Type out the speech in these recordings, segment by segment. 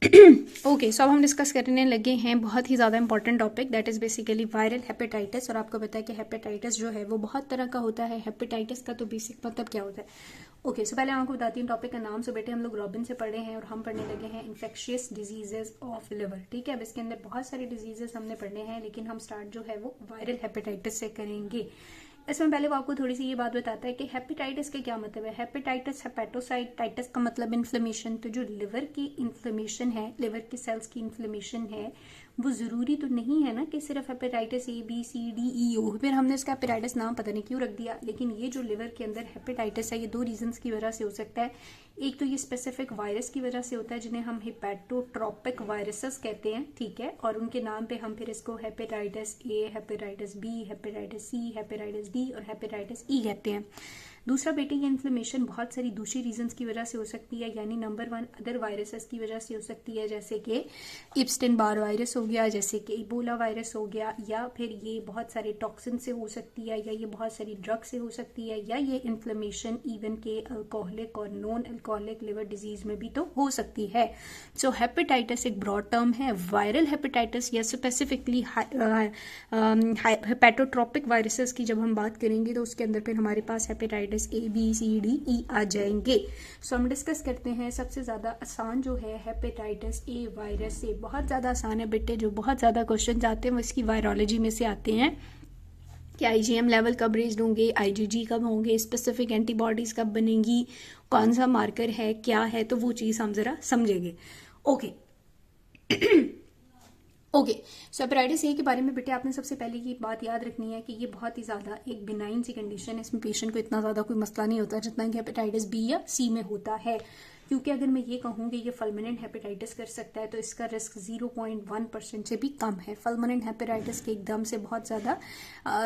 Okay, सो अब हम discuss करने लगे हैं बहुत ही ज़्यादा important topic, that is basically viral hepatitis. और आपको पता है कि हेपेटाइटिस जो है वो बहुत तरह का होता है। हेपेटाइटिस का तो बेसिक मतलब क्या होता है? ओके, सो पहले आपको बताती हूँ टॉपिक का नाम। सो बेटे हम लोग रॉबिन से पढ़े हैं और हम पढ़ने लगे हैं इन्फेक्शियस डिजीजेज ऑफ लिवर। ठीक है, अब इसके अंदर बहुत सारे डिजीजेस हमने पढ़ने हैं, लेकिन हम स्टार्ट जो है वो वायरल हेपेटाइटिस से करेंगे। इसमें पहले वो आपको थोड़ी सी ये बात बताता है कि हेपेटाइटिस के क्या मतलब है। हेपेटाइटिस, हेपेटोसाइटिस का मतलब इन्फ्लेमेशन। तो जो लिवर की इन्फ्लेमेशन है, लिवर की सेल्स की इन्फ्लेमेशन है, वो जरूरी तो नहीं है ना कि सिर्फ हेपेटाइटिस ABCDEO। फिर हमने इसका हेपेटाइटिस नाम पता नहीं क्यों रख दिया, लेकिन ये जो लिवर के अंदर हेपेटाइटिस है ये दो रीजंस की वजह से हो सकता है। एक तो ये स्पेसिफिक वायरस की वजह से होता है जिन्हें हम हेपेटोट्रोपिक वायरसेस कहते हैं। ठीक है, और उनके नाम पे हम फिर इसको hepatitis A, hepatitis B, hepatitis C, hepatitis D और हेपेटाइटिस E कहते हैं। दूसरा बेटे ये इन्फ्लेमेशन बहुत सारी दूसरी रीजंस की वजह से हो सकती है, यानी नंबर 1 अदर वायरसेस की वजह से हो सकती है, जैसे कि इप्स्टेन बार वायरस हो गया, जैसे कि इबोला वायरस हो गया, या फिर ये बहुत सारे टॉक्सिन से हो सकती है, या ये बहुत सारी ड्रग से हो सकती है, या ये इन्फ्लेमेशन इवन के अल्कोहलिक और नॉन अल्कोहलिक लिवर डिजीज में भी तो हो सकती है। सो हेपेटाइटिस एक ब्रॉड टर्म है। वायरल हेपेटाइटिस या स्पेसिफिकली हेपेटोट्रोपिक वायरसेस की जब हम बात करेंगे तो उसके अंदर फिर हमारे पास हेपेटाइटिस ABCDE आ जाएंगे। सो हम डिस्कस करते हैं सबसे ज्यादा आसान जो है हेपेटाइटिस A वायरस से। बहुत ज्यादा आसान है बेटे, जो बहुत ज्यादा क्वेश्चन आते हैं वो इसकी वायरोलॉजी में से आते हैं कि IgM लेवल कब रेज्ड होंगे, IgG कब होंगे, स्पेसिफिक एंटीबॉडीज कब बनेंगी, कौन सा मार्कर है, क्या है, तो वो चीज हम जरा समझेंगे। Okay okay, so hepatitis A के बारे में बेटे आपने सबसे पहले ये बात याद रखनी है कि ये बहुत ही ज़्यादा एक बिनाइन सी कंडीशन है। इसमें पेशेंट को इतना ज़्यादा कोई मसला नहीं होता जितना कि हेपेटाइटिस B या C में होता है। क्योंकि अगर मैं ये कहूँ कि ये फल्मिनेंट हेपेटाइटिस कर सकता है तो इसका रिस्क 0.1% से भी कम है। फल्मिनेंट हेपेटाइटिस के एकदम से बहुत ज़्यादा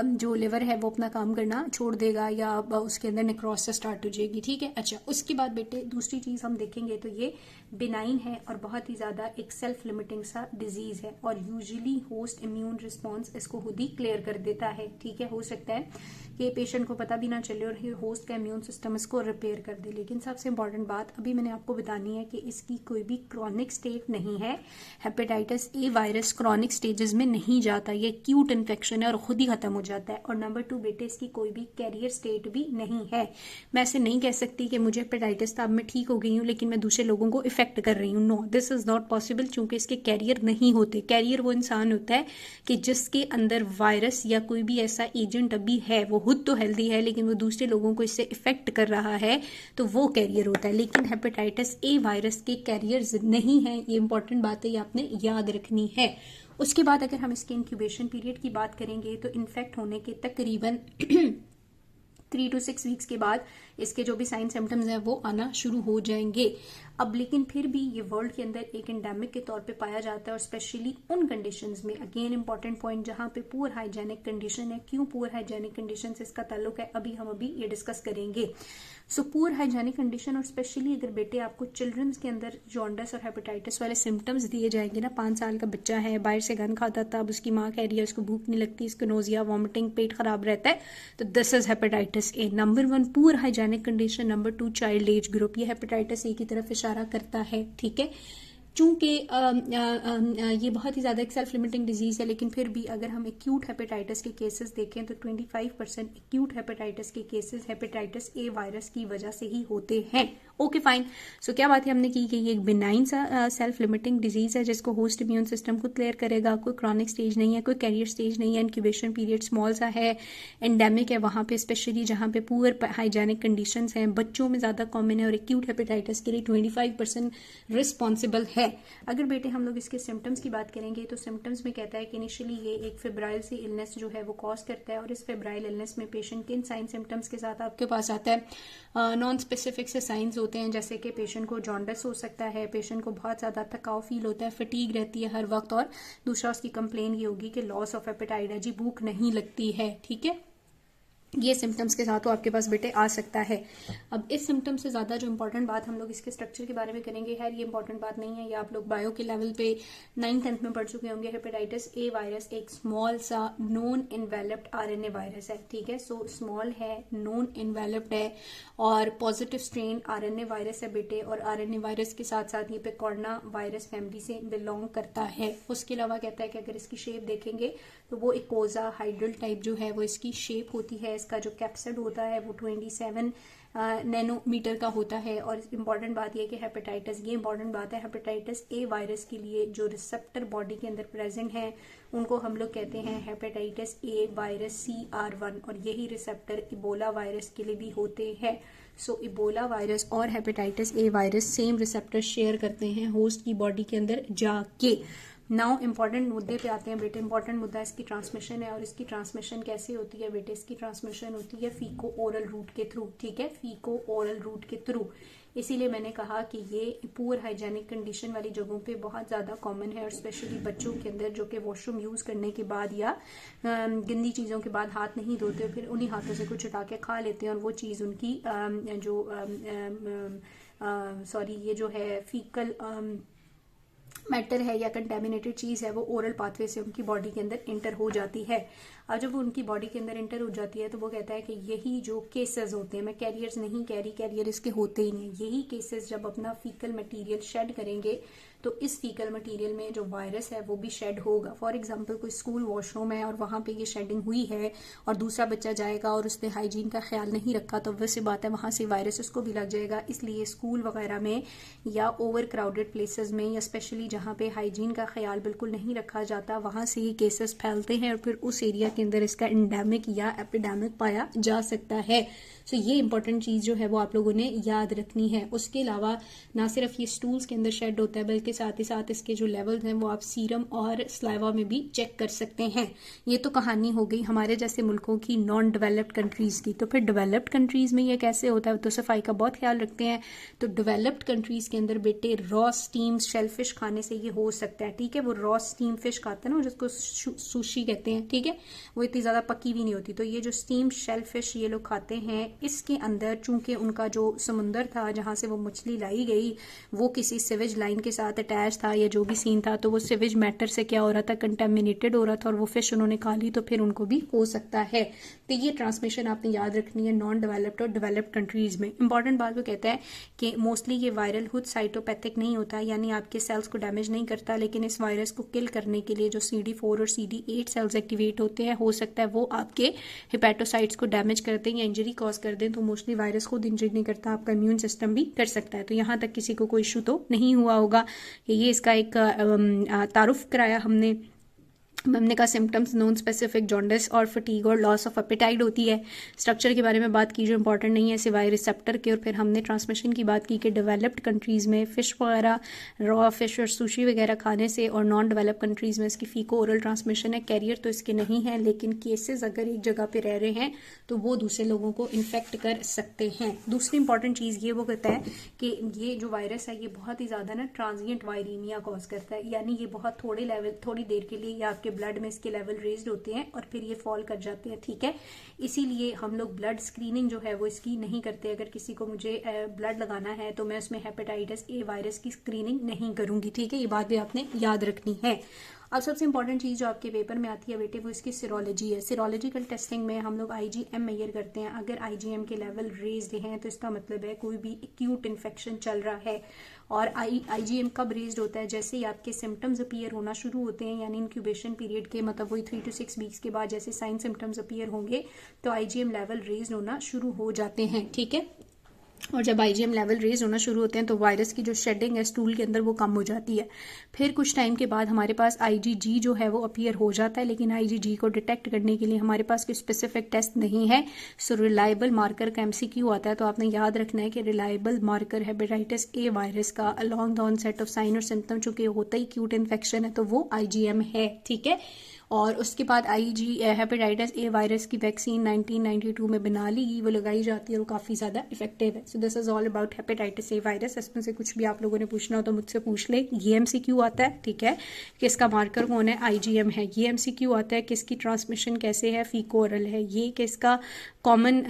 जो लिवर है वो अपना काम करना छोड़ देगा या उसके अंदर नेक्रोसिस स्टार्ट हो जाएगी। ठीक है, अच्छा उसके बाद बेटे दूसरी चीज़ हम देखेंगे तो ये बिनाइन है और बहुत ही ज़्यादा एक सेल्फ लिमिटिंग सा डिजीज है, और यूजुअली होस्ट इम्यून रिस्पॉन्स इसको खुद ही क्लियर कर देता है। ठीक है, हो सकता है कि पेशेंट को पता भी ना चले और होस्ट का इम्यून सिस्टम इसको रिपेयर कर दे। लेकिन सबसे इंपॉर्टेंट बात अभी मैंने आपको बतानी है कि इसकी कोई भी क्रॉनिक स्टेट नहीं है। Hepatitis A virus chronic stages में नहीं जाता, ये एक्यूट इन्फेक्शन है और खुद ही खत्म हो जाता है। और नंबर 2 बेटे इसकी कोई भी कैरियर स्टेट भी नहीं है। मैं ऐसे नहीं कह सकती कि मुझे हेपेटाइटिस था, अब मैं ठीक हो गई हूँ लेकिन मैं दूसरे लोगों को इफेक्ट कर रही हूँ। No, this is not possible, क्योंकि इसके कैरियर नहीं होते। कैरियर वो इंसान होता है कि जिसके अंदर वायरस या कोई भी ऐसा एजेंट अभी है, वो खुद तो हेल्दी है लेकिन वो दूसरे लोगों को इससे इफेक्ट कर रहा है, तो वो कैरियर होता है। लेकिन हेपेटाइटिस A वायरस के कैरियर्स नहीं है, ये इंपॉर्टेंट बात है, ये आपने याद रखनी है। उसके बाद अगर हम इसके इंक्यूबेशन पीरियड की बात करेंगे तो इन्फेक्ट होने के तकरीबन 3 to 6 वीक्स के बाद इसके जो भी साइन सिम्टम्स हैं वो आना शुरू हो जाएंगे। अब लेकिन फिर भी ये वर्ल्ड के अंदर एक एंडेमिक के तौर पे पाया जाता है, और स्पेशली उन कंडीशंस में, अगेन इंपॉर्टेंट पॉइंट, जहां पे पुअर हाइजेनिक कंडीशन है। क्यों पुअर हाइजेनिक कंडीशन से इसका ताल्लुक है, अभी ये डिस्कस करेंगे। सो पुअर हाइजेनिक कंडीशन, और स्पेशली अगर बेटे आपको चिल्ड्रंस के अंदर जॉन्डिस और हेपेटाइटिस वाले सिम्टम्स दिए जाएंगे ना, 5 साल का बच्चा है, बाहर से गंद खाता था, अब उसकी माँ कह रही है उसको भूख नहीं लगती, इसको नोजिया, वॉमिटिंग, पेट खराब रहता है, तो this is hepatitis A। Number 1 poor hygienic condition, number 2 child age group, ये हेपेटाइटिस A की तरफ इशारा करता है। ठीक है, चूंकि ये बहुत ही ज़्यादा एक सेल्फ लिमिटिंग डिजीज है, लेकिन फिर भी अगर हम एक्यूट हेपेटाइटिस के केसेस देखें तो 25% एक्यूट हेपेटाइटिस के केसेस हेपेटाइटिस A वायरस की वजह से ही होते हैं। ओके फाइन, सो क्या बात है हमने की कि ये एक बिनाइन सा सेल्फ लिमिटिंग डिजीज है जिसको होस्ट इम्यून सिस्टम को क्लियर करेगा। कोई क्रॉनिक स्टेज नहीं है, कोई कैरियर स्टेज नहीं है, इंक्यूबेशन पीरियड स्मॉल सा है, एंडेमिक है वहाँ पे, स्पेशली जहाँ पे पुअर हाइजेनिक कंडीशंस हैं, बच्चों में ज़्यादा कॉमन है, और एक्यूट हेपेटाइटिस के लिए 25% रिस्पॉन्सिबल है। अगर बेटे हम लोग इसके सिम्टम्स की बात करेंगे तो सिम्टम्स में कहता है कि इनिशियली ये एक फेब्राइल सी इलनेस जो है वो कॉज करता है, और इस फेब्राइल इलनेस में पेशेंट किन साइन सिम्टम्स के साथ आपके पास आता है। नॉन स्पेसिफिक से साइंस होते हैं, जैसे कि पेशेंट को जॉन्डिस हो सकता है, पेशेंट को बहुत ज़्यादा थकाव फील होता है, फटीग रहती है हर वक्त, और दूसरा उसकी कंप्लेन ये होगी कि लॉस ऑफ एपेटाइट है, जी भूख नहीं लगती है। ठीक है, ये सिम्टम्स के साथ वो आपके पास बेटे आ सकता है। अब इस सिम्टम से ज़्यादा जो इंपॉर्टेंट बात हम लोग इसके स्ट्रक्चर के बारे में करेंगे है, ये इंपॉर्टेंट बात नहीं है, ये आप लोग बायो के लेवल पे 9th-10th में पढ़ चुके होंगे। हेपेटाइटिस ए वायरस एक स्मॉल सा नॉन इन्वेलप्ड आरएनए वायरस है, ठीक है। सो स्मॉल है, नॉन इन्वेलप्ड है और पॉजिटिव स्ट्रेन आरएनए वायरस है बेटे, और आरएनए वायरस के साथ साथ ये पिकॉर्ना वायरस फैमिली से बिलोंग करता है। उसके अलावा कहता है कि अगर इसकी शेप देखेंगे तो वो एक कोजा हाइड्रल टाइप जो है वो इसकी शेप होती है। इसका जो कैप्सिड होता है वो 27 नैनोमीटर का होता है। और इम्पॉर्टेंट बात यह कि हेपेटाइटिस, ये इंपॉर्टेंट बात है, हेपेटाइटिस ए वायरस के लिए जो रिसेप्टर बॉडी के अंदर प्रेजेंट है उनको हम लोग कहते हैं हेपेटाइटिस ए वायरस CR1, और यही रिसेप्टर इबोला वायरस के लिए भी होते हैं। सो इबोला वायरस और hepatitis A virus same receptor share करते हैं होस्ट की बॉडी के अंदर जाके। नाउ इंपॉर्टेंट मुद्दे पे आते हैं बेटे। इंपॉर्टेंट मुद्दा इसकी ट्रांसमिशन है, और इसकी ट्रांसमिशन कैसे होती है बेटे? इसकी ट्रांसमिशन होती है फीको ओरल रूट के थ्रू, ठीक है, फीको ओरल रूट के थ्रू। इसीलिए मैंने कहा कि ये पुअर हाइजेनिक कंडीशन वाली जगहों पे बहुत ज़्यादा कॉमन है, और स्पेशली बच्चों के अंदर जो कि वॉशरूम यूज़ करने के बाद या गंदी चीज़ों के बाद हाथ नहीं धोते, फिर उन्हीं हाथों से कुछ उठा के खा लेते हैं, और वो चीज़ उनकी ये जो है फीकल मैटर है या कंटेमिनेटेड चीज़ है वो ओरल पाथवे से उनकी बॉडी के अंदर इंटर हो जाती है। अब जब वो उनकी बॉडी के अंदर इंटर हो जाती है तो वो कहता है कि यही जो केसेस होते हैं, मैं कैरियर्स नहीं कह रही, कैरियर इसके होते ही नहीं, यही केसेस जब अपना फीकल मटेरियल शेड करेंगे तो इस फीकल मटेरियल में जो वायरस है वो भी शेड होगा। फॉर एग्जांपल कोई स्कूल वॉशरूम है और वहाँ पे ये शेडिंग हुई है और दूसरा बच्चा जाएगा और उसने हाइजीन का ख्याल नहीं रखा तो वैसे बात है वहाँ से वायरस उसको भी लग जाएगा। इसलिए स्कूल वगैरह में या ओवर क्राउडेड प्लेसेस में या स्पेशली जहाँ पे हाइजीन का ख्याल बिल्कुल नहीं रखा जाता वहाँ से ये केसेस फैलते हैं और फिर उस एरिया के अंदर इसका एंडेमिक या एपिडेमिक पाया जा सकता है। सो ये इंपॉर्टेंट चीज़ जो है वो आप लोगों ने याद रखनी है। उसके अलावा ना सिर्फ ये स्टूल्स के अंदर शेड होता है बल्कि साथ ही साथ इसके जो लेवल्स हैं वो आप सीरम और स्लाइवा में भी चेक कर सकते हैं। ये तो कहानी हो गई हमारे जैसे मुल्कों की, नॉन डेवलप्ड कंट्रीज की। तो फिर डेवलप्ड कंट्रीज में ये कैसे होता है? तो सफाई का बहुत ख्याल रखते हैं। तो डेवलप्ड कंट्रीज के अंदर बेटे रॉ स्टीम शेलफिश खाने से ये हो सकता है, ठीक है। वो रॉ स्टीम फिश खाते हैं ना जिसको सुशी कहते हैं, ठीक है, वो इतनी ज्यादा पकी भी नहीं होती। तो ये जो स्टीम शेलफिश ये लोग खाते हैं, इसके अंदर चूंकि उनका जो समुंदर था जहां से वो मछली लाई गई वो किसी सिवेज लाइन के साथ अटैच था या जो भी सीन था, तो वो सिवेज मैटर से क्या हो रहा था, कंटेमिनेटेड हो रहा था और वो फिश उन्होंने खा ली, तो फिर उनको भी हो सकता है। तो ये ट्रांसमिशन आपने याद रखनी है नॉन डेवलप्ड और डेवलप्ड कंट्रीज में। इंपॉर्टेंट बात वो कहता है कि मोस्टली ये वायरल हुड साइटोपैथिक नहीं होता, यानी आपके सेल्स को डैमेज नहीं करता, लेकिन इस वायरस को किल करने के लिए जो CD4 और CD8 सेल्स एक्टिवेट होते हैं, हो सकता है वो आपके हेपेटोसाइट्स को डैमेज कर दें या इंजरी कॉज कर दें। तो मोस्टली वायरस खुद इंजरी नहीं करता, आपका इम्यून सिस्टम भी कर सकता है। तो यहाँ तक किसी को कोई इशू तो नहीं हुआ होगा। ये इसका एक तारुफ कराया हमने कहा सिम्टम्स नॉन स्पेसिफिक जॉन्डिस और फटीग और लॉस ऑफ एपेटाइट होती है। स्ट्रक्चर के बारे में बात की जो इंपॉर्टेंट नहीं है सिवाय रिसेप्टर के, और फिर हमने ट्रांसमिशन की बात की कि डेवलप्ड कंट्रीज़ में फ़िश वगैरह, रॉ फिश और सुशी वगैरह खाने से, और नॉन डेवलप्ड कंट्रीज़ में इसकी फीको ओरल ट्रांसमिशन है। कैरियर तो इसके नहीं है, लेकिन केसेस अगर एक जगह पे रह रहे हैं तो वो दूसरे लोगों को इन्फेक्ट कर सकते हैं। दूसरी इंपॉर्टेंट चीज़ ये वो कहता है कि ये जो वायरस है ये बहुत ही ज़्यादा ना ट्रांजिएंट वायरीमिया कॉज करता है, यानी ये बहुत थोड़ी देर के लिए या आपके ब्लड में इसके लेवल रेज्ड होते हैं और फिर ये फॉल कर जाते हैं, ठीक है। इसीलिए हम लोग ब्लड स्क्रीनिंग जो है वो इसकी नहीं करते। अगर किसी को मुझे ब्लड लगाना है तो मैं उसमें हेपेटाइटिस ए वायरस की स्क्रीनिंग नहीं करूंगी, ठीक है। ये बात भी आपने याद रखनी है। अब सबसे इंपॉर्टेंट चीज़ जो आपके पेपर में आती है बेटे वो इसकी सीरोलॉजी है। सीरोलॉजिकल टेस्टिंग में हम लोग IgM मेजर करते हैं। अगर IgM के लेवल रेज्ड हैं तो इसका मतलब है कोई भी एक्यूट इन्फेक्शन चल रहा है। और IgM कब रेज्ड होता है? जैसे ही आपके सिम्टम्स अपीयर होना शुरू होते हैं, यानी इंक्यूबेशन पीरियड के मतलब वही 3 to 6 वीक्स के बाद जैसे साइन सिम्टम्स अपीयर होंगे तो IgM लेवल रेज्ड होना शुरू हो जाते हैं, ठीक है। और जब IgM लेवल रेज होना शुरू होते हैं तो वायरस की जो शेडिंग है स्टूल के अंदर वो कम हो जाती है। फिर कुछ टाइम के बाद हमारे पास IgG जो है वो अपीयर हो जाता है, लेकिन IgG को डिटेक्ट करने के लिए हमारे पास कोई स्पेसिफिक टेस्ट नहीं है। सो रिलायबल मार्कर का MCQ आता है, तो आपने याद रखना है कि reliable marker hepatitis A virus का along the onset of sign और सिम्टम, चूंकि होता ही एक्यूट इन्फेक्शन है, तो वो IgM है, ठीक है। और उसके बाद हेपेटाइटिस ए वायरस की वैक्सीन 1992 में बना ली गई, वो लगाई जाती है और काफ़ी ज़्यादा इफेक्टिव है। So this is all about hepatitis A virus. इसमें से कुछ भी आप लोगों ने पूछना हो तो मुझसे पूछ ले। ये MCQ आता है, ठीक है, किसका मार्कर कौन है, IgM है। ये MCQ आता है किसकी ट्रांसमिशन कैसे है, फीको ओरल है। ये किसका कॉमन,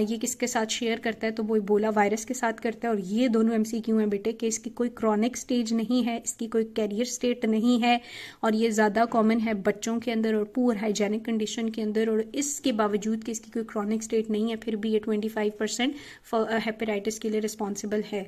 ये किसके साथ शेयर करता है, तो वो इबोला वायरस के साथ करता है। और ये दोनों MCQ हैं बेटे कि इसकी कोई क्रॉनिक स्टेज नहीं है, इसकी कोई कैरियर स्टेट नहीं है, और ये ज़्यादा कॉमन है बच्चों के अंदर और पुअर हाइजेनिक कंडीशन के अंदर। और इसके बावजूद कि इसकी कोई क्रॉनिक स्टेट नहीं है, फिर भी ये 25% हेपेटाइटिस के लिए रिस्पॉन्सिबल है।